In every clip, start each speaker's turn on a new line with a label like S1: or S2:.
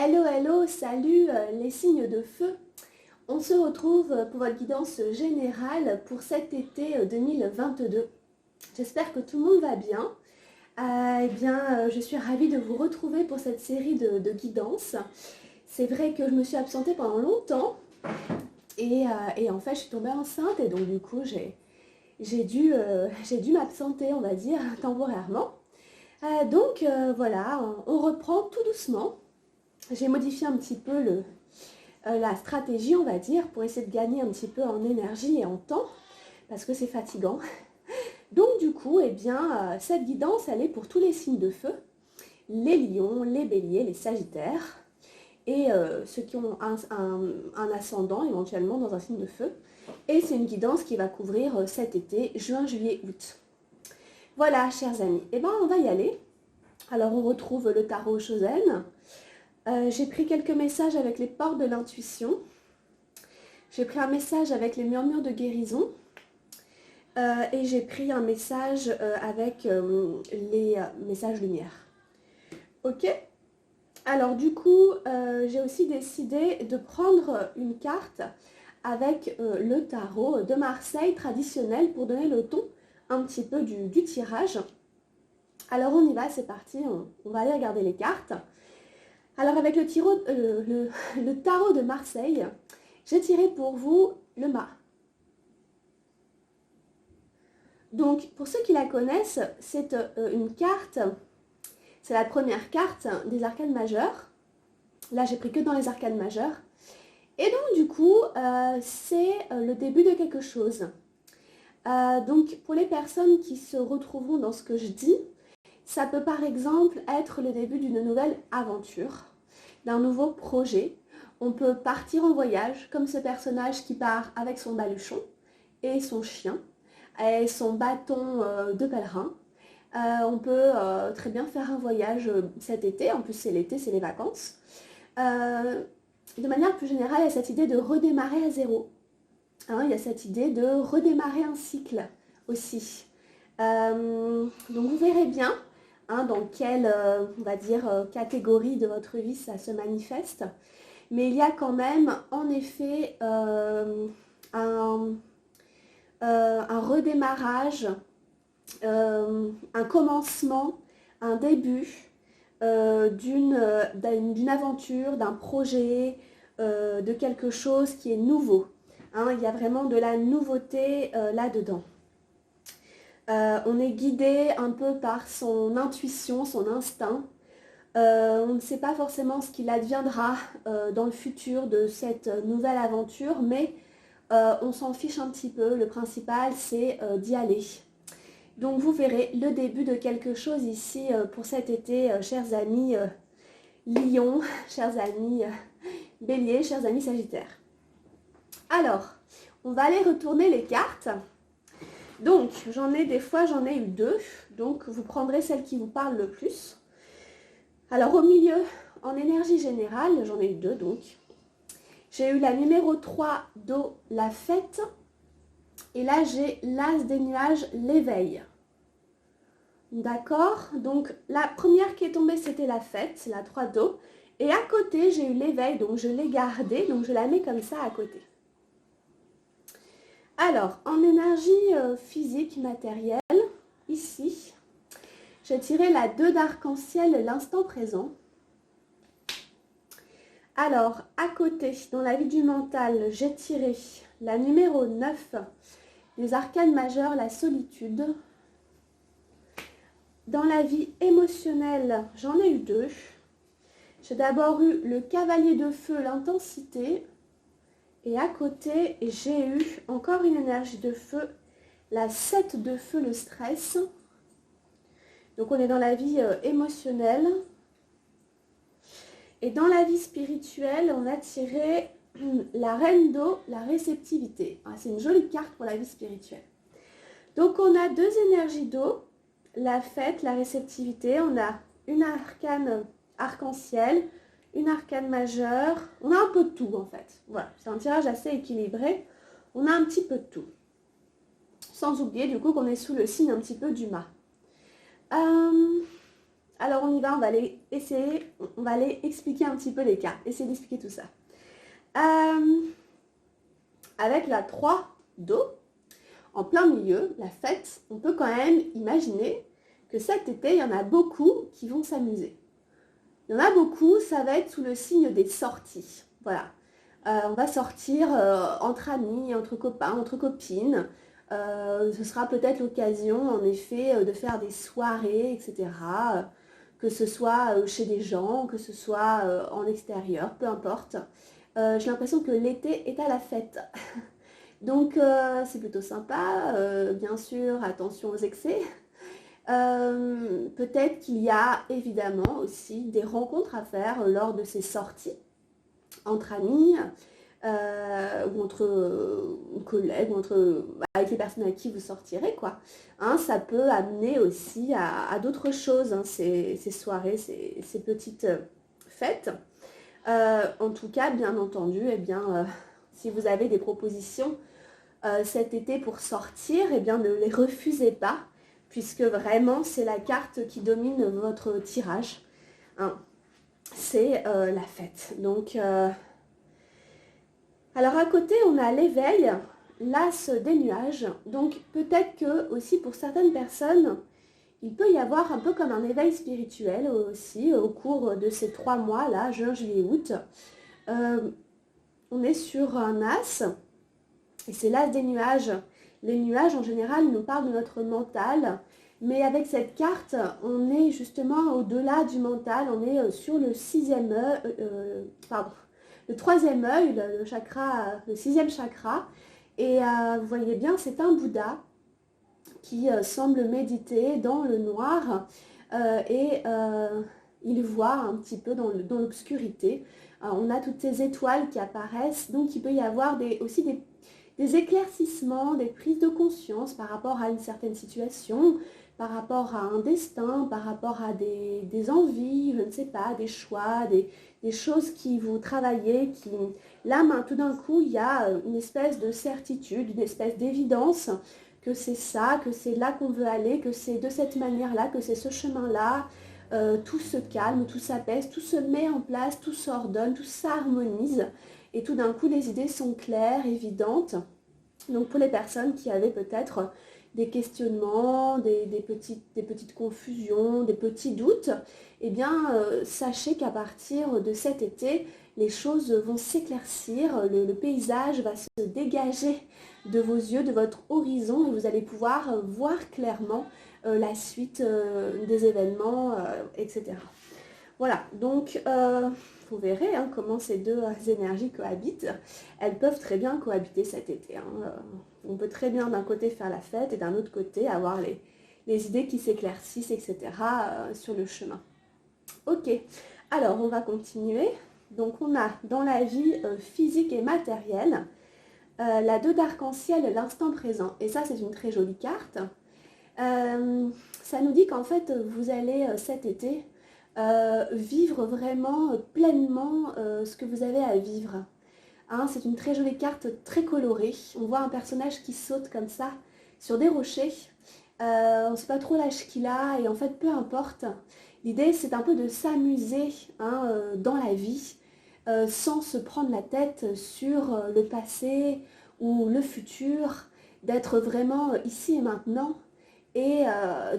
S1: Hello, hello, salut les signes de feu. On se retrouve pour votre guidance générale pour cet été 2022. J'espère que tout le monde va bien. Je suis ravie de vous retrouver pour cette série de guidances. C'est vrai que je me suis absentée pendant longtemps et en fait je suis tombée enceinte et donc du coup j'ai dû m'absenter, on va dire, temporairement. Voilà, on reprend tout doucement. J'ai modifié un petit peu la stratégie, on va dire, pour essayer de gagner un petit peu en énergie et en temps, parce que c'est fatigant. Donc du coup, cette guidance, elle est pour tous les signes de feu, les lions, les béliers, les sagittaires, et ceux qui ont un ascendant éventuellement dans un signe de feu. Et c'est une guidance qui va couvrir cet été, juin, juillet, août. Voilà, chers amis, on va y aller. Alors on retrouve le tarot Chosen. J'ai pris quelques messages avec les portes de l'intuition. J'ai pris un message avec les murmures de guérison. Et j'ai pris un message avec les messages lumière. Ok. Alors du coup, j'ai aussi décidé de prendre une carte avec le tarot de Marseille traditionnel pour donner le ton un petit peu du tirage. Alors on y va, c'est parti, on va aller regarder les cartes. Alors avec le tarot de Marseille, j'ai tiré pour vous le mât. Donc pour ceux qui la connaissent, c'est une carte, c'est la première carte des arcanes majeures. Là j'ai pris que dans les arcanes majeures. Et donc du coup, c'est le début de quelque chose. Donc pour les personnes qui se retrouveront dans ce que je dis, ça peut par exemple être le début d'une nouvelle aventure, d'un nouveau projet. On peut partir en voyage, comme ce personnage qui part avec son baluchon et son chien, et son bâton de pèlerin. On peut très bien faire un voyage cet été, en plus c'est l'été, c'est les vacances. De manière plus générale, il y a cette idée de redémarrer à zéro. Il y a cette idée de redémarrer un cycle aussi. Donc vous verrez bien dans quelle, on va dire, catégorie de votre vie ça se manifeste. Mais il y a quand même, en effet, un redémarrage, un commencement, un début d'une aventure, d'un projet, de quelque chose qui est nouveau. Il y a vraiment de la nouveauté là-dedans. On est guidé un peu par son intuition, son instinct. On ne sait pas forcément ce qu'il adviendra dans le futur de cette nouvelle aventure, mais on s'en fiche un petit peu. Le principal, c'est d'y aller. Donc vous verrez le début de quelque chose ici pour cet été, chers amis Lions, chers amis Bélier, chers amis Sagittaires. Alors, on va aller retourner les cartes. Donc, j'en ai eu deux, donc vous prendrez celle qui vous parle le plus. Alors, au milieu, en énergie générale, j'en ai eu deux, donc. J'ai eu la numéro 3 d'eau, la fête. Et là, j'ai l'as des nuages, l'éveil. D'accord? Donc, la première qui est tombée, c'était la fête, la 3 d'eau. Et à côté, j'ai eu l'éveil, donc je l'ai gardée, donc je la mets comme ça à côté. Alors, en énergie physique, matérielle, ici, j'ai tiré la 2 d'arc-en-ciel, l'instant présent. Alors, à côté, dans la vie du mental, j'ai tiré la numéro 9 des arcanes majeures, la solitude. Dans la vie émotionnelle, j'en ai eu deux. J'ai d'abord eu le cavalier de feu, l'intensité. Et à côté, j'ai eu encore une énergie de feu, la 7 de feu, le stress. Donc on est dans la vie émotionnelle. Et dans la vie spirituelle, on a tiré la reine d'eau, la réceptivité. C'est une jolie carte pour la vie spirituelle. Donc on a deux énergies d'eau, la fête, la réceptivité. On a une arcane arc-en-ciel, une arcane majeure. On a un peu de tout en fait. Voilà, c'est un tirage assez équilibré. On a un petit peu de tout. Sans oublier du coup qu'on est sous le signe un petit peu du mât. Alors on y va, on va aller essayer, on va aller expliquer un petit peu les cartes, essayer d'expliquer tout ça. Avec la 3 d'eau, en plein milieu, la fête, on peut quand même imaginer que cet été, il y en a beaucoup qui vont s'amuser. Il y en a beaucoup, ça va être sous le signe des sorties. Voilà. On va sortir entre amis, entre copains, entre copines. Ce sera peut-être l'occasion, en effet, de faire des soirées, etc. Que ce soit chez des gens, que ce soit en extérieur, peu importe. J'ai l'impression que l'été est à la fête. Donc c'est plutôt sympa. Bien sûr, attention aux excès. Peut-être qu'il y a évidemment aussi des rencontres à faire lors de ces sorties entre amis ou entre collègues, ou avec les personnes avec qui vous sortirez, quoi. Hein, ça peut amener aussi à d'autres choses, hein, ces soirées, ces petites fêtes. En tout cas, bien entendu, eh bien, si vous avez des propositions cet été pour sortir, eh bien, ne les refusez pas, puisque vraiment, c'est la carte qui domine votre tirage. Hein. C'est la fête. Donc, alors à côté, on a l'éveil, l'as des nuages. Donc, peut-être que aussi pour certaines personnes, il peut y avoir un peu comme un éveil spirituel aussi au cours de ces 3 mois, là, juin, juillet, août. On est sur un as, et c'est l'as des nuages. Les nuages, en général, nous parlent de notre mental, mais avec cette carte, on est justement au-delà du mental, on est sur le 6e œil, le 3e œil, le chakra, le 6e chakra, et vous voyez bien, c'est un Bouddha qui semble méditer dans le noir et il voit un petit peu dans l'obscurité. On a toutes ces étoiles qui apparaissent, donc il peut y avoir aussi des éclaircissements, des prises de conscience par rapport à une certaine situation, par rapport à un destin, par rapport à des envies, je ne sais pas, des choix, des choses qui vous travaillez, qui là, tout d'un coup, il y a une espèce de certitude, une espèce d'évidence que c'est ça, que c'est là qu'on veut aller, que c'est de cette manière-là, que c'est ce chemin-là, tout se calme, tout s'apaise, tout se met en place, tout s'ordonne, tout s'harmonise. Et tout d'un coup, les idées sont claires, évidentes. Donc pour les personnes qui avaient peut-être des questionnements, des petites confusions, des petits doutes, eh bien, sachez qu'à partir de cet été, les choses vont s'éclaircir, le paysage va se dégager de vos yeux, de votre horizon, et vous allez pouvoir voir clairement la suite des événements, etc. Voilà, donc vous verrez hein, comment ces deux énergies cohabitent. Elles peuvent très bien cohabiter cet été. Hein. On peut très bien d'un côté faire la fête et d'un autre côté avoir les idées qui s'éclaircissent, etc. Sur le chemin. Ok, alors on va continuer. Donc on a dans la vie physique et matérielle la 2 d'arc-en-ciel, l'instant présent. Et ça c'est une très jolie carte. Ça nous dit qu'en fait vous allez cet été vivre vraiment pleinement ce que vous avez à vivre. Hein, c'est une très jolie carte, très colorée. On voit un personnage qui saute comme ça sur des rochers. On ne sait pas trop l'âge qu'il a et en fait peu importe. L'idée c'est un peu de s'amuser hein, dans la vie sans se prendre la tête sur le passé ou le futur, d'être vraiment ici et maintenant et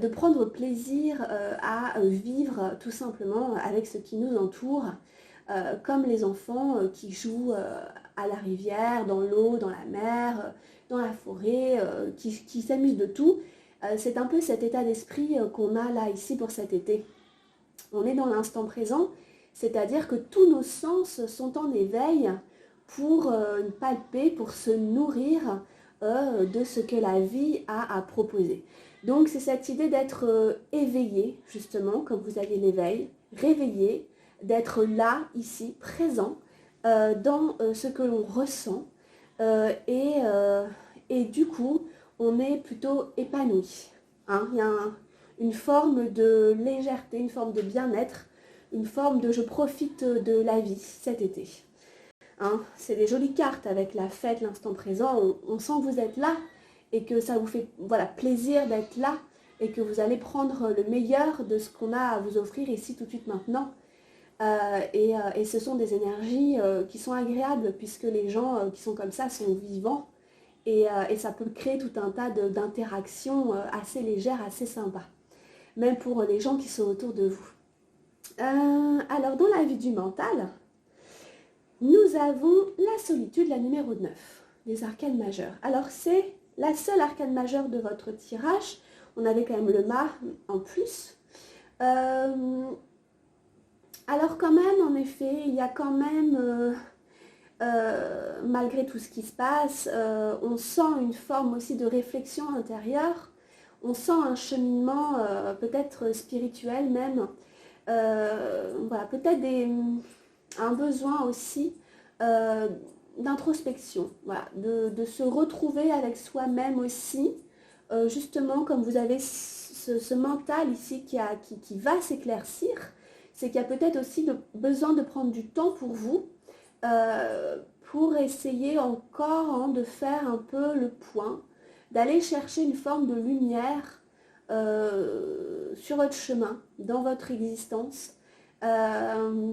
S1: de prendre plaisir à vivre tout simplement avec ce qui nous entoure, comme les enfants qui jouent à la rivière, dans l'eau, dans la mer, dans la forêt, qui s'amusent de tout. C'est un peu cet état d'esprit qu'on a là ici pour cet été. On est dans l'instant présent, c'est-à-dire que tous nos sens sont en éveil pour palper, pour se nourrir de ce que la vie a à proposer. Donc c'est cette idée d'être éveillé, justement, comme vous avez l'éveil, réveillé, d'être là, ici, présent, dans ce que l'on ressent. Et du coup, on est plutôt épanoui. Hein. Il y a une forme de légèreté, une forme de bien-être, une forme de je profite de la vie cet été. Hein. C'est des jolies cartes avec la fête, l'instant présent. On sent que vous êtes là et que ça vous fait voilà, plaisir d'être là. et que vous allez prendre le meilleur de ce qu'on a à vous offrir ici tout de suite maintenant. Et ce sont des énergies qui sont agréables puisque les gens qui sont comme ça sont vivants et ça peut créer tout un tas d'interactions assez légères, assez sympas, même pour les gens qui sont autour de vous. Alors dans la vie du mental, nous avons la solitude, la numéro 9, des arcanes majeures. Alors c'est la seule arcane majeure de votre tirage. On avait quand même le mât en plus. Alors quand même, en effet, il y a quand même, malgré tout ce qui se passe, on sent une forme aussi de réflexion intérieure. On sent un cheminement peut-être spirituel même. Voilà, peut-être un besoin aussi d'introspection, voilà, de se retrouver avec soi-même aussi. Justement, comme vous avez ce mental ici qui va s'éclaircir, c'est qu'il y a peut-être aussi besoin de prendre du temps pour vous, pour essayer encore de faire un peu le point, d'aller chercher une forme de lumière sur votre chemin, dans votre existence.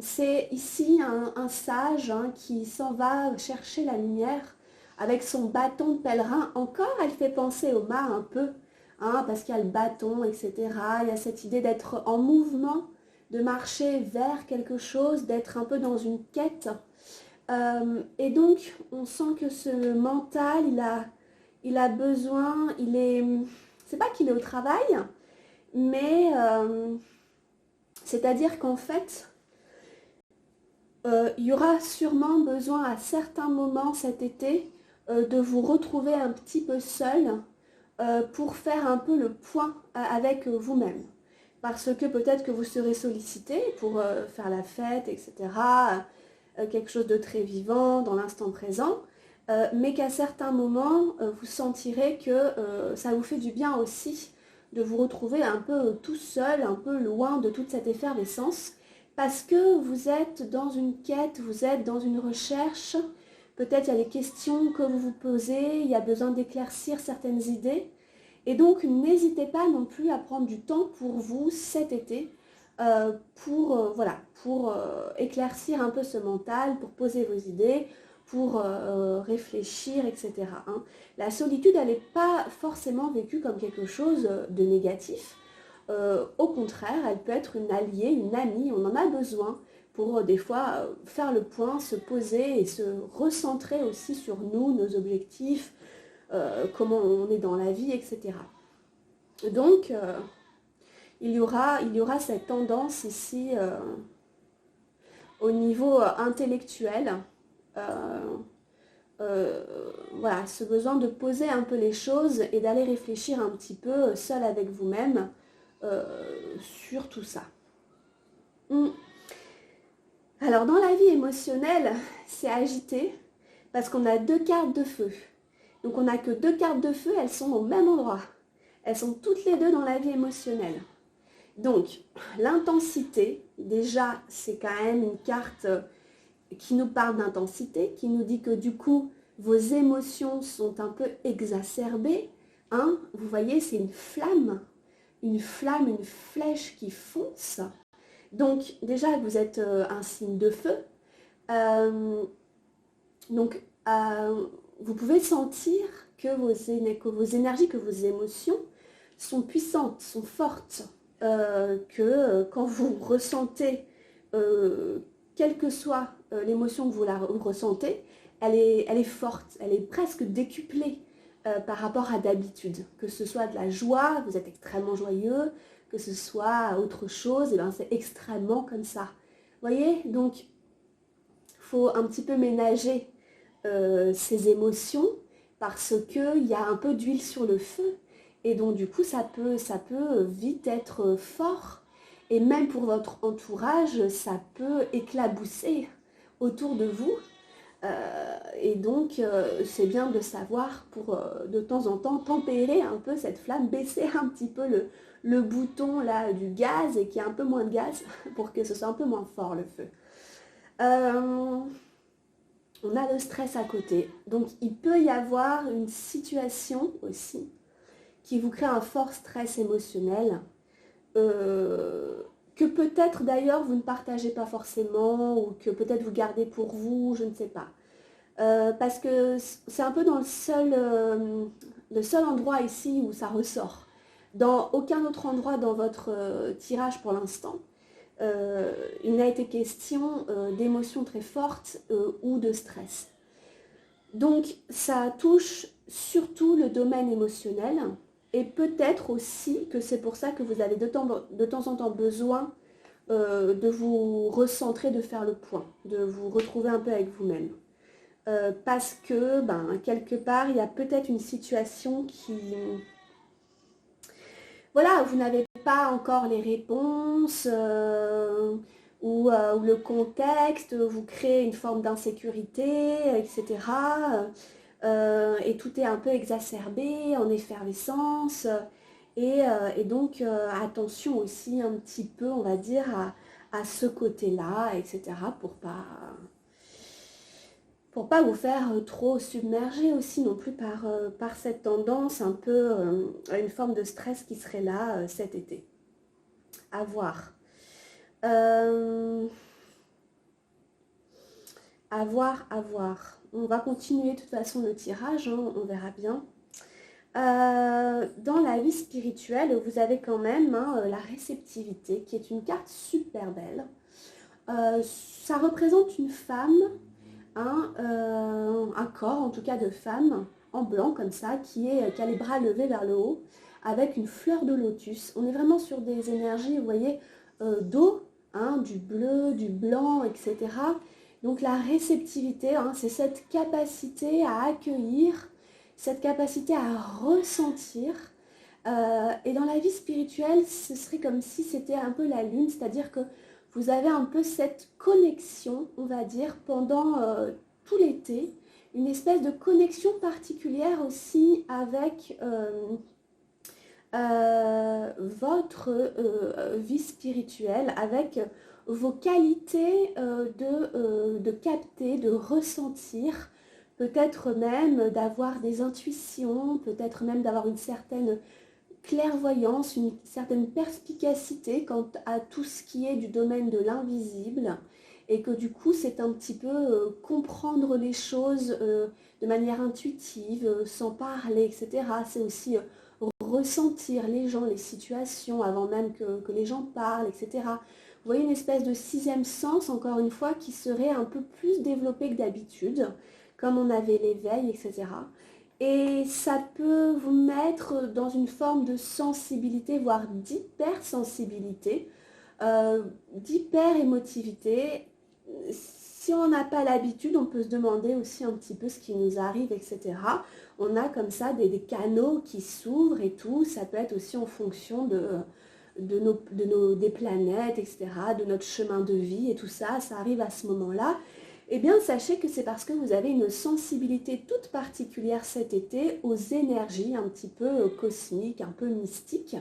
S1: C'est ici un sage qui s'en va chercher la lumière avec son bâton de pèlerin. Encore, elle fait penser au mât un peu, parce qu'il y a le bâton, etc. Il y a cette idée d'être en mouvement, de marcher vers quelque chose, d'être un peu dans une quête. Et donc, on sent que ce mental, il a besoin, c'est pas qu'il est au travail, mais c'est-à-dire qu'en fait, il y aura sûrement besoin à certains moments cet été de vous retrouver un petit peu seul pour faire un peu le point avec vous-même. Parce que peut-être que vous serez sollicité pour faire la fête, etc. Quelque chose de très vivant dans l'instant présent. Mais qu'à certains moments, vous sentirez que ça vous fait du bien aussi de vous retrouver un peu tout seul, un peu loin de toute cette effervescence, parce que vous êtes dans une quête, vous êtes dans une recherche, peut-être il y a des questions que vous vous posez, il y a besoin d'éclaircir certaines idées, et donc n'hésitez pas non plus à prendre du temps pour vous cet été, pour éclaircir un peu ce mental, pour poser vos idées, pour réfléchir, etc. La solitude, elle n'est pas forcément vécue comme quelque chose de négatif. Au contraire, elle peut être une alliée, une amie, on en a besoin pour des fois faire le point, se poser et se recentrer aussi sur nous, nos objectifs, comment on est dans la vie, etc. Donc, il y aura cette tendance ici au niveau intellectuel, voilà, ce besoin de poser un peu les choses et d'aller réfléchir un petit peu seul avec vous-même sur tout ça. Alors dans la vie émotionnelle, c'est agité parce qu'on a 2 cartes de feu. Donc on n'a que 2 cartes de feu, elles sont au même endroit. Elles sont toutes les deux dans la vie émotionnelle. Donc l'intensité, déjà c'est quand même une carte qui nous parle d'intensité, qui nous dit que du coup vos émotions sont un peu exacerbées. Vous voyez, c'est une flamme, une flèche qui fonce. Donc déjà vous êtes un signe de feu. Donc vous pouvez sentir que vos énergies, que vos émotions sont puissantes, sont fortes. Que quand vous ressentez, quelle que soit l'émotion que vous ressentez, elle est forte, elle est presque décuplée par rapport à d'habitude. Que ce soit de la joie, vous êtes extrêmement joyeux, que ce soit autre chose, et c'est extrêmement comme ça. Vous voyez, donc il faut un petit peu ménager ces émotions parce qu'il y a un peu d'huile sur le feu. Et donc du coup, ça peut vite être fort. Et même pour votre entourage, ça peut éclabousser autour de vous. Et donc, c'est bien de savoir pour de temps en temps tempérer un peu cette flamme, baisser un petit peu le bouton là, du gaz et qu'il y ait un peu moins de gaz pour que ce soit un peu moins fort le feu. On a le stress à côté. Donc, il peut y avoir une situation aussi qui vous crée un fort stress émotionnel, que peut-être d'ailleurs vous ne partagez pas forcément, ou que peut-être vous gardez pour vous, je ne sais pas. Parce que c'est un peu dans le seul endroit ici où ça ressort. Dans aucun autre endroit dans votre tirage pour l'instant, il n'a été question d'émotions très fortes ou de stress. Donc ça touche surtout le domaine émotionnel, et peut-être aussi que c'est pour ça que vous avez de temps en temps besoin de vous recentrer, de faire le point, de vous retrouver un peu avec vous-même. Parce que, quelque part, il y a peut-être une situation qui... Voilà, vous n'avez pas encore les réponses, ou le contexte vous crée une forme d'insécurité, etc. Et tout est un peu exacerbé, en effervescence. Et donc, attention aussi un petit peu, on va dire, à ce côté-là, etc. Pour pas vous faire trop submerger aussi non plus par cette tendance un peu à une forme de stress qui serait là cet été. À voir. À voir, à voir. On va continuer de toute façon le tirage, hein, on verra bien. Dans la vie spirituelle, vous avez quand même la réceptivité, qui est une carte super belle. Ça représente une femme, un corps en tout cas de femme, en blanc comme ça, qui a les bras levés vers le haut, avec une fleur de lotus. On est vraiment sur des énergies, vous voyez, d'eau, du bleu, du blanc, etc. Donc la réceptivité, c'est cette capacité à accueillir, cette capacité à ressentir. Et dans la vie spirituelle, ce serait comme si c'était un peu la lune, c'est-à-dire que vous avez un peu cette connexion, on va dire, pendant tout l'été, une espèce de connexion particulière aussi avec votre vie spirituelle, avec vos qualités de capter, de ressentir, peut-être même d'avoir des intuitions, peut-être même d'avoir une certaine clairvoyance, une certaine perspicacité quant à tout ce qui est du domaine de l'invisible, et que du coup c'est un petit peu comprendre les choses de manière intuitive, sans parler, etc. C'est aussi ressentir les gens, les situations avant même que les gens parlent, etc. Vous voyez une espèce de sixième sens, encore une fois, qui serait un peu plus développé que d'habitude, comme on avait l'éveil, etc. Et ça peut vous mettre dans une forme de sensibilité, voire d'hypersensibilité, d'hyper-émotivité. Si on n'a pas l'habitude, on peut se demander aussi un petit peu ce qui nous arrive, etc. On a comme ça des canaux qui s'ouvrent et tout. Ça peut être aussi en fonction des planètes, etc., de notre chemin de vie et tout ça. Ça arrive à ce moment-là. Eh bien, sachez que c'est parce que vous avez une sensibilité toute particulière cet été aux énergies un petit peu cosmiques, un peu mystiques,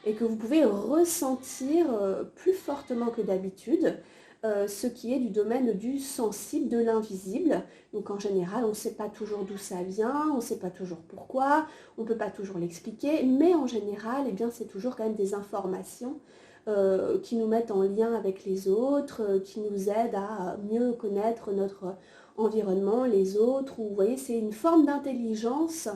S1: et que vous pouvez ressentir plus fortement que d'habitude ce qui est du domaine du sensible, de l'invisible. Donc en général, on ne sait pas toujours d'où ça vient, on ne sait pas toujours pourquoi, on ne peut pas toujours l'expliquer, mais en général, eh bien, c'est toujours quand même des informations qui nous mettent en lien avec les autres, qui nous aident à mieux connaître notre environnement, les autres. Ou, vous voyez, c'est une forme d'intelligence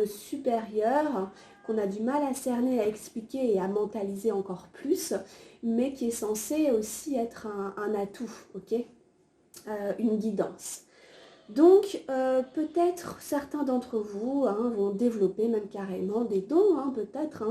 S1: supérieure qu'on a du mal à cerner, à expliquer et à mentaliser encore plus, mais qui est censée aussi être un atout, ok, une guidance. Donc, peut-être certains d'entre vous vont développer même carrément des dons, peut-être,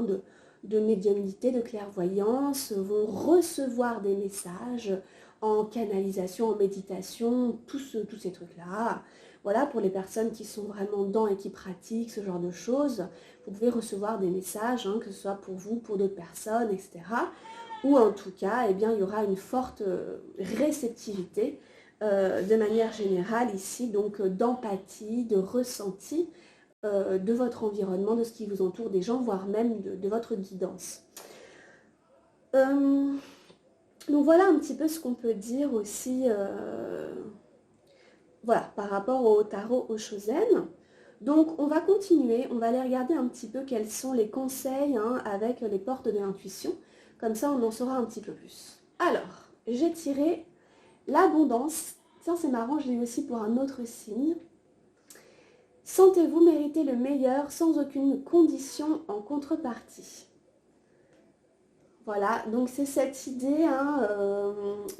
S1: de médiumnité, de clairvoyance, vont recevoir des messages en canalisation, en méditation, tous ces trucs-là. Voilà, pour les personnes qui sont vraiment dedans et qui pratiquent ce genre de choses, vous pouvez recevoir des messages, que ce soit pour vous, pour d'autres personnes, etc. Ou en tout cas, eh bien, il y aura une forte réceptivité de manière générale ici, donc d'empathie, de ressenti de votre environnement, de ce qui vous entoure, des gens, voire même de votre guidance. Donc voilà un petit peu ce qu'on peut dire aussi voilà, par rapport au tarot Oshozen. Donc on va continuer, on va aller regarder un petit peu quels sont les conseils avec les portes de l'intuition. Comme ça on en saura un petit peu plus. Alors, j'ai tiré l'abondance. Tiens, c'est marrant, je l'ai aussi pour un autre signe. Sentez-vous mériter le meilleur sans aucune condition en contrepartie. Voilà, donc c'est cette idée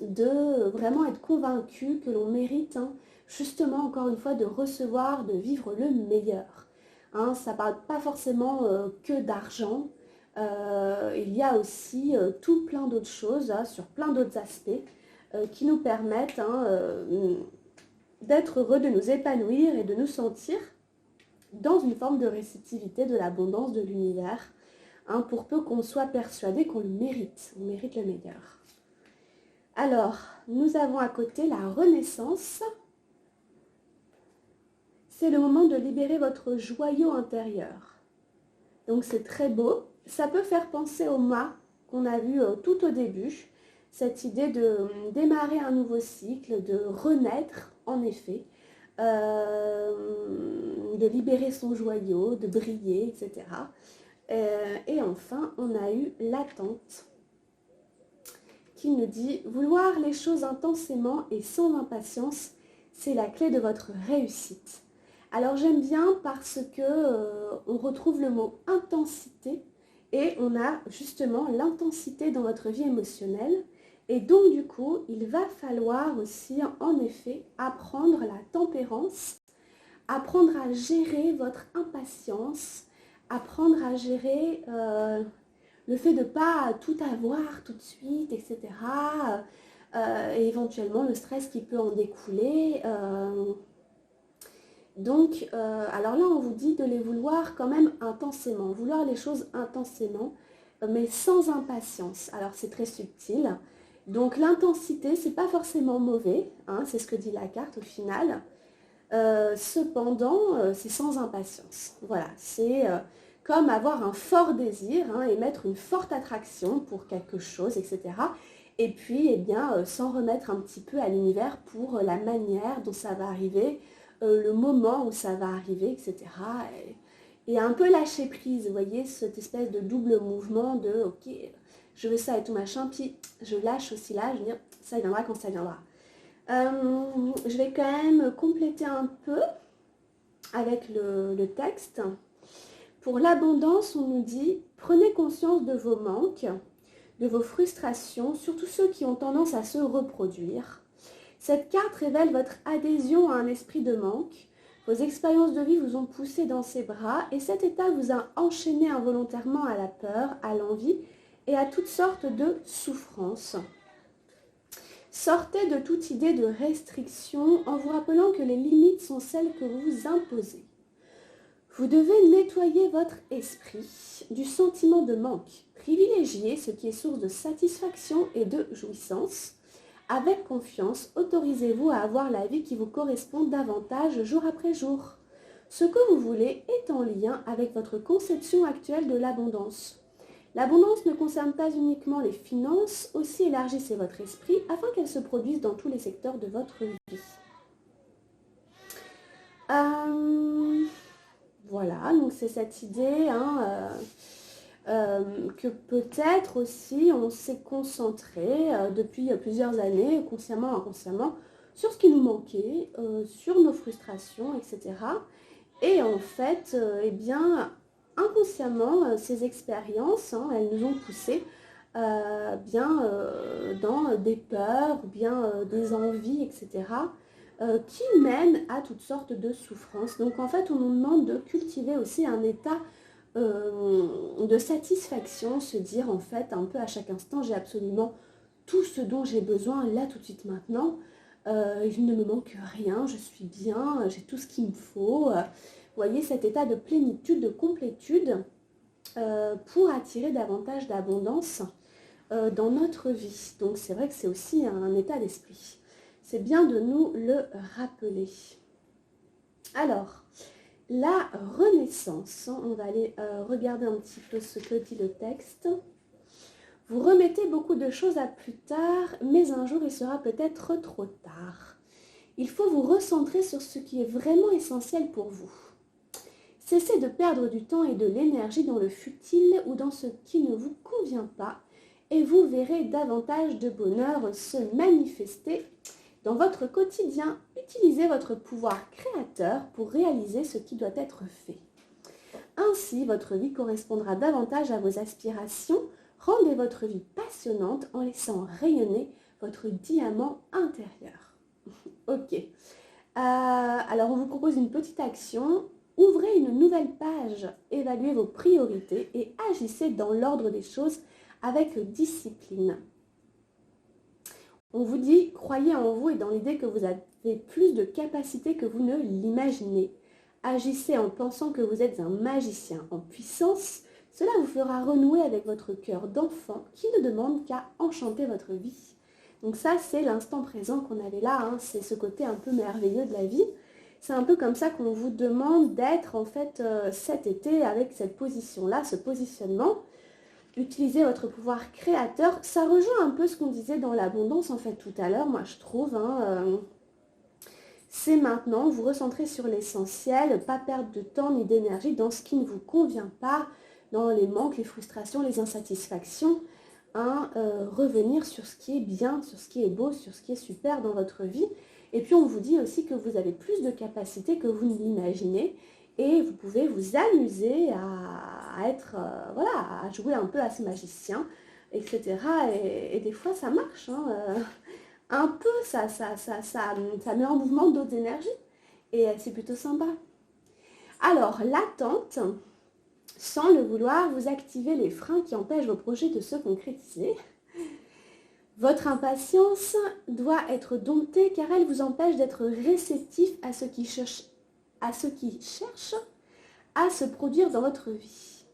S1: de vraiment être convaincu que l'on mérite justement, encore une fois, de recevoir, de vivre le meilleur. Ça ne parle pas forcément que d'argent. Il y a aussi tout plein d'autres choses, sur plein d'autres aspects, qui nous permettent d'être heureux, de nous épanouir et de nous sentir dans une forme de réceptivité de l'abondance de l'univers, pour peu qu'on soit persuadé qu'on le mérite, on mérite le meilleur. Alors, nous avons à côté la renaissance. C'est le moment de libérer votre joyau intérieur. Donc c'est très beau. Ça peut faire penser au mât qu'on a vu tout au début. Cette idée de démarrer un nouveau cycle, de renaître en effet, de libérer son joyau, de briller, etc. Et enfin, on a eu l'attente qui nous dit « Vouloir les choses intensément et sans impatience, c'est la clé de votre réussite ». Alors j'aime bien parce que on retrouve le mot intensité et on a justement l'intensité dans votre vie émotionnelle. Et donc du coup, il va falloir aussi en effet apprendre la tempérance, apprendre à gérer votre impatience, apprendre à gérer le fait de ne pas tout avoir tout de suite, etc. Et éventuellement le stress qui peut en découler. Donc, alors là, on vous dit de les vouloir quand même intensément, vouloir les choses intensément, mais sans impatience. Alors, c'est très subtil. Donc, l'intensité, c'est pas forcément mauvais, c'est ce que dit la carte au final. Cependant, c'est sans impatience. Voilà, c'est comme avoir un fort désir et mettre une forte attraction pour quelque chose, etc. Et puis, eh bien, s'en remettre un petit peu à l'univers pour la manière dont ça va arriver, le moment où ça va arriver, etc. Et un peu lâcher prise, vous voyez, cette espèce de double mouvement de « ok, je veux ça et tout machin », puis je lâche aussi là, je veux dire « ça viendra quand ça viendra ». Je vais quand même compléter un peu avec le texte. Pour l'abondance, on nous dit « Prenez conscience de vos manques, de vos frustrations, surtout ceux qui ont tendance à se reproduire. Cette carte révèle votre adhésion à un esprit de manque. Vos expériences de vie vous ont poussé dans ses bras et cet état vous a enchaîné involontairement à la peur, à l'envie et à toutes sortes de souffrances. Sortez de toute idée de restriction en vous rappelant que les limites sont celles que vous vous imposez. Vous devez nettoyer votre esprit du sentiment de manque. Privilégiez ce qui est source de satisfaction et de jouissance. Avec confiance, autorisez-vous à avoir la vie qui vous correspond davantage jour après jour. Ce que vous voulez est en lien avec votre conception actuelle de l'abondance. L'abondance ne concerne pas uniquement les finances, aussi élargissez votre esprit afin qu'elle se produise dans tous les secteurs de votre vie. Voilà, donc c'est cette idée que peut-être aussi on s'est concentré depuis plusieurs années, consciemment ou inconsciemment, sur ce qui nous manquait, sur nos frustrations, etc. Et en fait, eh bien, inconsciemment, ces expériences, elles nous ont poussé bien dans des peurs, ou bien des envies, etc., qui mènent à toutes sortes de souffrances. Donc en fait, on nous demande de cultiver aussi un état de satisfaction, se dire en fait un peu à chaque instant, j'ai absolument tout ce dont j'ai besoin là tout de suite maintenant. Il ne me manque rien, je suis bien, j'ai tout ce qu'il me faut. Vous voyez cet état de plénitude, de complétude pour attirer davantage d'abondance dans notre vie. Donc c'est vrai que c'est aussi un état d'esprit. C'est bien de nous le rappeler. Alors, la renaissance, on va aller regarder un petit peu ce que dit le texte. Vous remettez beaucoup de choses à plus tard, mais un jour il sera peut-être trop tard. Il faut vous recentrer sur ce qui est vraiment essentiel pour vous. Cessez de perdre du temps et de l'énergie dans le futile ou dans ce qui ne vous convient pas et vous verrez davantage de bonheur se manifester dans votre quotidien. Utilisez votre pouvoir créateur pour réaliser ce qui doit être fait. Ainsi, votre vie correspondra davantage à vos aspirations. Rendez votre vie passionnante en laissant rayonner votre diamant intérieur. Ok. Alors, on vous propose une petite action. Ouvrez une nouvelle page, évaluez vos priorités et agissez dans l'ordre des choses avec discipline. On vous dit, croyez en vous et dans l'idée que vous avez plus de capacités que vous ne l'imaginez. Agissez en pensant que vous êtes un magicien en puissance. Cela vous fera renouer avec votre cœur d'enfant qui ne demande qu'à enchanter votre vie. Donc ça, c'est l'instant présent qu'on avait là, hein. C'est ce côté un peu merveilleux de la vie. C'est un peu comme ça qu'on vous demande d'être en fait cet été avec cette position-là, ce positionnement. Utilisez votre pouvoir créateur. Ça rejoint un peu ce qu'on disait dans l'abondance en fait tout à l'heure, moi je trouve. C'est maintenant, vous recentrez sur l'essentiel, pas perdre de temps ni d'énergie dans ce qui ne vous convient pas, dans les manques, les frustrations, les insatisfactions. Revenir sur ce qui est bien, sur ce qui est beau, sur ce qui est super dans votre vie. Et puis on vous dit aussi que vous avez plus de capacités que vous ne l'imaginez et vous pouvez vous amuser à être, à jouer un peu à ce magicien, etc. Et des fois ça marche, un peu, ça met en mouvement d'autres énergies et c'est plutôt sympa. Alors l'attente, sans le vouloir, vous activez les freins qui empêchent vos projets de se concrétiser. Votre impatience doit être domptée car elle vous empêche d'être réceptif à ce qui cherche à se produire dans votre vie.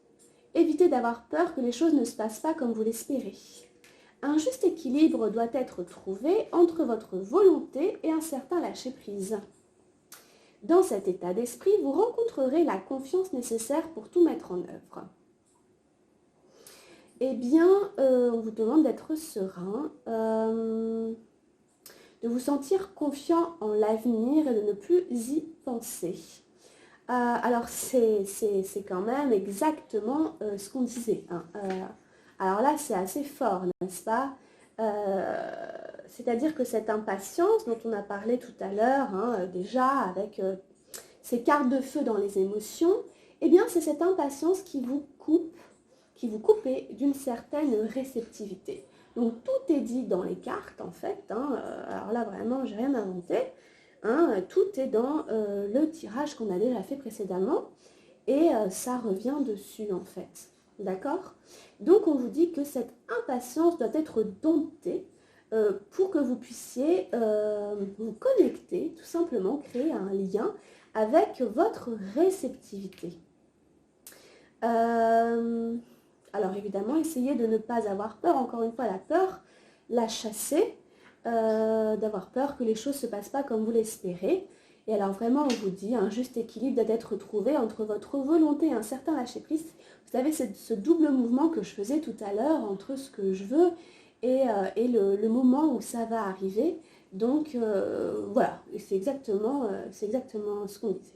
S1: Évitez d'avoir peur que les choses ne se passent pas comme vous l'espérez. Un juste équilibre doit être trouvé entre votre volonté et un certain lâcher-prise. Dans cet état d'esprit, vous rencontrerez la confiance nécessaire pour tout mettre en œuvre. Eh bien, on vous demande d'être serein, de vous sentir confiant en l'avenir et de ne plus y penser. Alors, c'est quand même exactement ce qu'on disait. Alors là, c'est assez fort, n'est-ce pas? C'est-à-dire que cette impatience dont on a parlé tout à l'heure, déjà avec ces cartes de feu dans les émotions, eh bien, c'est cette impatience qui vous coupez d'une certaine réceptivité. Donc tout est dit dans les cartes en fait, alors là vraiment j'ai rien inventé, tout est dans le tirage qu'on a déjà fait précédemment et ça revient dessus en fait, d'accord? Donc on vous dit que cette impatience doit être domptée pour que vous puissiez vous connecter, tout simplement créer un lien avec votre réceptivité. Alors évidemment, essayez de ne pas avoir peur. Encore une fois, la peur, la chasser, d'avoir peur que les choses ne se passent pas comme vous l'espérez. Et alors vraiment, on vous dit, un juste équilibre doit être trouvé entre votre volonté et un certain lâcher-prise. Vous savez, c'est ce double mouvement que je faisais tout à l'heure entre ce que je veux et le moment où ça va arriver. Donc voilà, c'est exactement ce qu'on disait.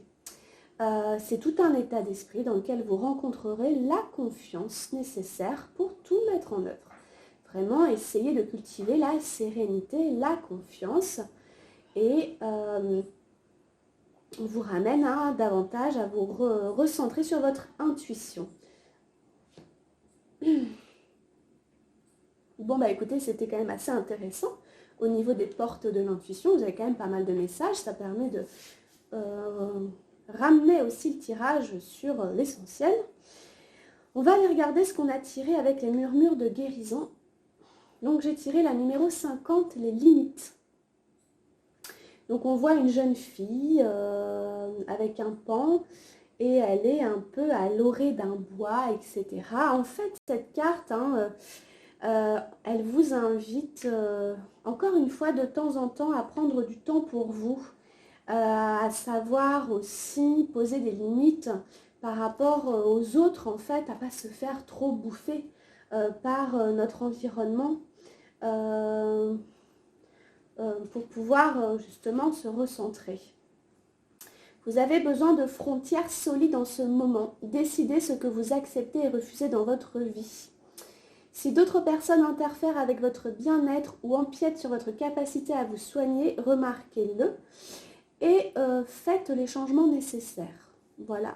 S1: C'est tout un état d'esprit dans lequel vous rencontrerez la confiance nécessaire pour tout mettre en œuvre. Vraiment, essayez de cultiver la sérénité, la confiance et on vous ramène davantage à vous recentrer sur votre intuition. Bon, bah écoutez, c'était quand même assez intéressant. Au niveau des portes de l'intuition, vous avez quand même pas mal de messages. Ça permet de ramener aussi le tirage sur l'essentiel. On va aller regarder ce qu'on a tiré avec les murmures de guérison. Donc j'ai tiré la numéro 50, les limites. Donc on voit une jeune fille avec un pan et elle est un peu à l'orée d'un bois, etc. En fait, cette carte, elle vous invite encore une fois de temps en temps à prendre du temps pour vous, à savoir aussi poser des limites par rapport aux autres, en fait, à ne pas se faire trop bouffer par notre environnement pour pouvoir justement se recentrer. Vous avez besoin de frontières solides en ce moment. Décidez ce que vous acceptez et refusez dans votre vie. Si d'autres personnes interfèrent avec votre bien-être ou empiètent sur votre capacité à vous soigner, remarquez-le et faites les changements nécessaires. Voilà.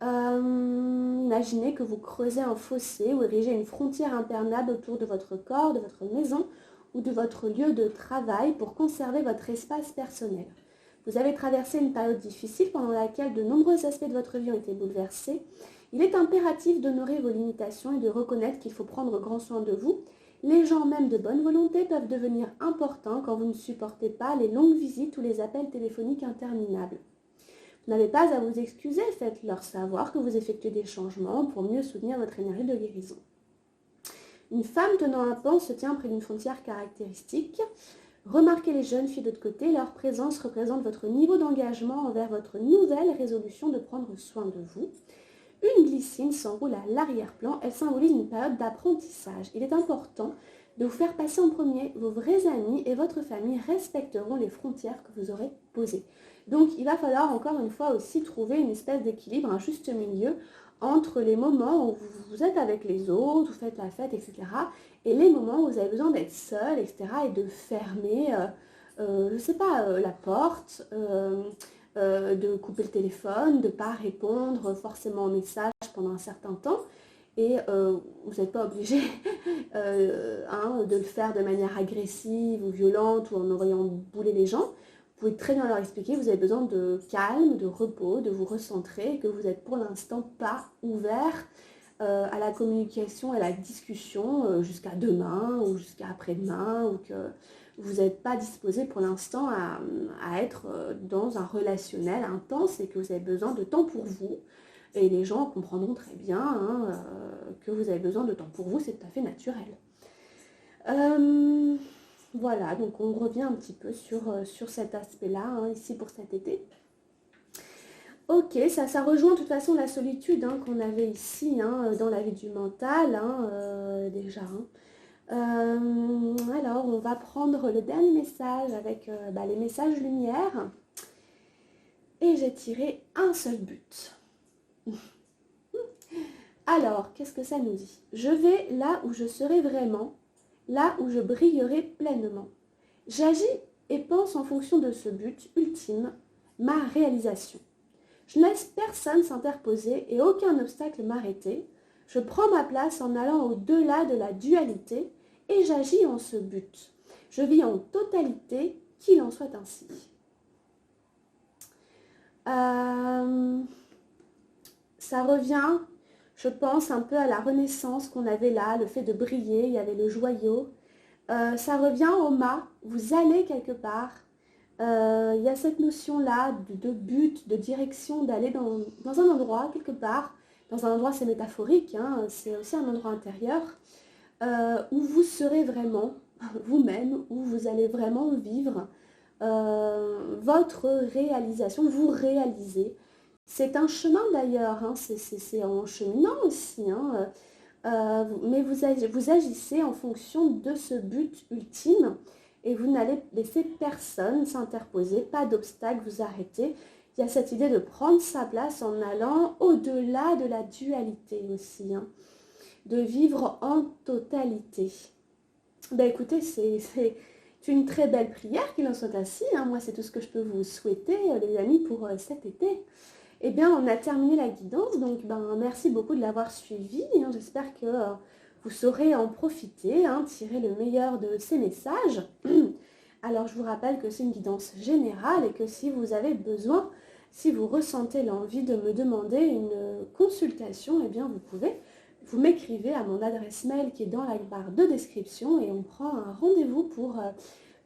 S1: Imaginez que vous creusez un fossé ou érigez une frontière imperméable autour de votre corps, de votre maison ou de votre lieu de travail pour conserver votre espace personnel. Vous avez traversé une période difficile pendant laquelle de nombreux aspects de votre vie ont été bouleversés. Il est impératif d'honorer vos limitations et de reconnaître qu'il faut prendre grand soin de vous. Les gens, même de bonne volonté, peuvent devenir importants quand vous ne supportez pas les longues visites ou les appels téléphoniques interminables. Vous n'avez pas à vous excuser, faites-leur savoir que vous effectuez des changements pour mieux soutenir votre énergie de guérison. Une femme tenant un pan se tient près d'une frontière caractéristique. Remarquez les jeunes filles de l'autre côté, leur présence représente votre niveau d'engagement envers votre nouvelle résolution de prendre soin de vous. Une glycine s'enroule à l'arrière-plan, elle symbolise une période d'apprentissage. Il est important de vous faire passer en premier. Vos vrais amis et votre famille respecteront les frontières que vous aurez posées. Donc il va falloir encore une fois aussi trouver une espèce d'équilibre, un juste milieu entre les moments où vous êtes avec les autres, vous faites la fête, etc. et les moments où vous avez besoin d'être seul, etc. et de fermer, je ne sais pas, la porte, de couper le téléphone, de ne pas répondre forcément aux messages pendant un certain temps. Et vous n'êtes pas obligé de le faire de manière agressive ou violente ou en envoyant bouler les gens. Vous pouvez très bien leur expliquer que vous avez besoin de calme, de repos, de vous recentrer et que vous n'êtes pour l'instant pas ouvert à la communication, à la discussion jusqu'à demain ou jusqu'à après-demain, ou que vous n'êtes pas disposé pour l'instant à être dans un relationnel intense et que vous avez besoin de temps pour vous. Et les gens comprendront très bien que vous avez besoin de temps pour vous, c'est tout à fait naturel. Voilà, donc on revient un petit peu sur cet aspect-là, ici pour cet été. Ok, ça rejoint de toute façon la solitude qu'on avait ici, dans la vie du mental, déjà. Alors, on va prendre le dernier message avec les messages lumière. Et j'ai tiré un seul but. Alors, qu'est-ce que ça nous dit? Je vais là où je serai vraiment, là où je brillerai pleinement. J'agis et pense en fonction de ce but ultime, ma réalisation. Je ne laisse personne s'interposer et aucun obstacle m'arrêter. Je prends ma place en allant au-delà de la dualité et j'agis en ce but. Je vis en totalité, qu'il en soit ainsi. Ça revient, je pense, un peu à la renaissance qu'on avait là, le fait de briller, il y avait le joyau. Ça revient au mât, vous allez quelque part. Il y a cette notion-là de but, de direction, d'aller dans un endroit, quelque part. Dans un endroit, c'est métaphorique, c'est aussi un endroit intérieur, où vous serez vraiment vous-même, où vous allez vraiment vivre votre réalisation, vous réaliser. C'est un chemin d'ailleurs, c'est en cheminant aussi, mais vous agissez en fonction de ce but ultime et vous n'allez laisser personne s'interposer, pas d'obstacle, vous arrêter. Il y a cette idée de prendre sa place en allant au-delà de la dualité aussi, de vivre en totalité. Écoutez, c'est une très belle prière qu'il en soit ainsi. Moi, c'est tout ce que je peux vous souhaiter, les amis, pour cet été. Eh bien, on a terminé la guidance, donc merci beaucoup de l'avoir suivi. J'espère que vous saurez en profiter, tirer le meilleur de ces messages. Alors, je vous rappelle que c'est une guidance générale et que si vous avez besoin, si vous ressentez l'envie de me demander une consultation, eh bien, vous m'écrivez à mon adresse mail qui est dans la barre de description et on prend un rendez-vous pour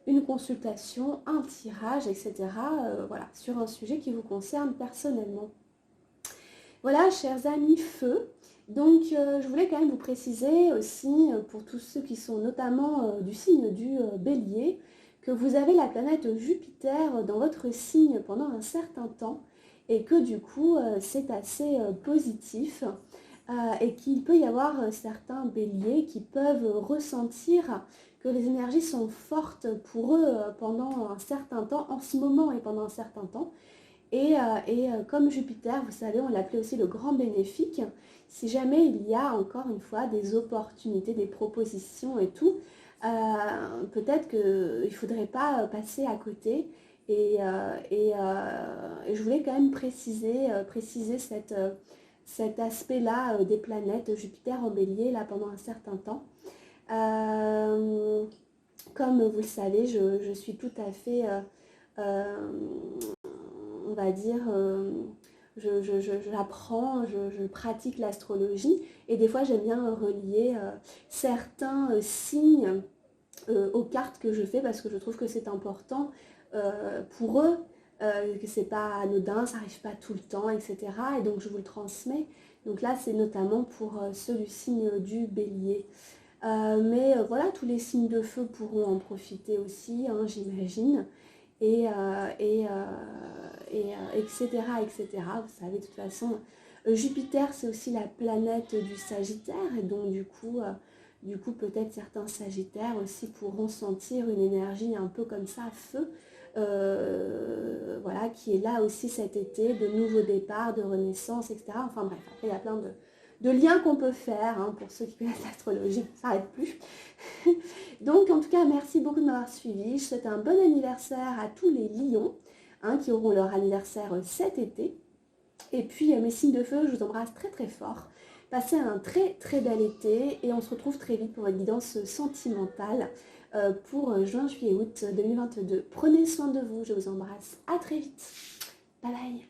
S1: une consultation, un tirage, etc. Voilà, sur un sujet qui vous concerne personnellement. Voilà, chers amis feu. Donc, je voulais quand même vous préciser aussi, pour tous ceux qui sont notamment du signe du Bélier, que vous avez la planète Jupiter dans votre signe pendant un certain temps et que du coup, c'est assez positif et qu'il peut y avoir certains Béliers qui peuvent ressentir que les énergies sont fortes pour eux pendant un certain temps, en ce moment et pendant un certain temps. Comme Jupiter, vous savez, on l'appelait aussi le grand bénéfique. Si jamais il y a encore une fois des opportunités, des propositions et tout, peut-être qu'il ne faudrait pas passer à côté. Et je voulais quand même préciser cet aspect-là des planètes Jupiter en bélier là, pendant un certain temps. Comme vous le savez, je suis tout à fait, on va dire, j'apprends, je pratique l'astrologie et des fois j'aime bien relier certains signes aux cartes que je fais parce que je trouve que c'est important pour eux, que c'est pas anodin, ça n'arrive pas tout le temps, etc. Et donc je vous le transmets. Donc là c'est notamment pour ceux du signe du bélier. Mais voilà, tous les signes de feu pourront en profiter aussi, hein, j'imagine. Etc., etc. Vous savez, de toute façon, Jupiter, c'est aussi la planète du Sagittaire. Et donc, du coup peut-être certains Sagittaires aussi pourront sentir une énergie un peu comme ça, feu. Voilà, qui est là aussi cet été, de nouveaux départs, de renaissance, etc. Enfin bref, après, il y a plein de liens qu'on peut faire, hein, pour ceux qui connaissent l'astrologie, ça n'arrête plus. Donc en tout cas, merci beaucoup de m'avoir suivi. Je souhaite un bon anniversaire à tous les lions, hein, qui auront leur anniversaire cet été. Et puis mes signes de feu, je vous embrasse très très fort. Passez un très très bel été et on se retrouve très vite pour votre guidance sentimentale pour juin, juillet, août 2022. Prenez soin de vous, je vous embrasse. À très vite. Bye bye.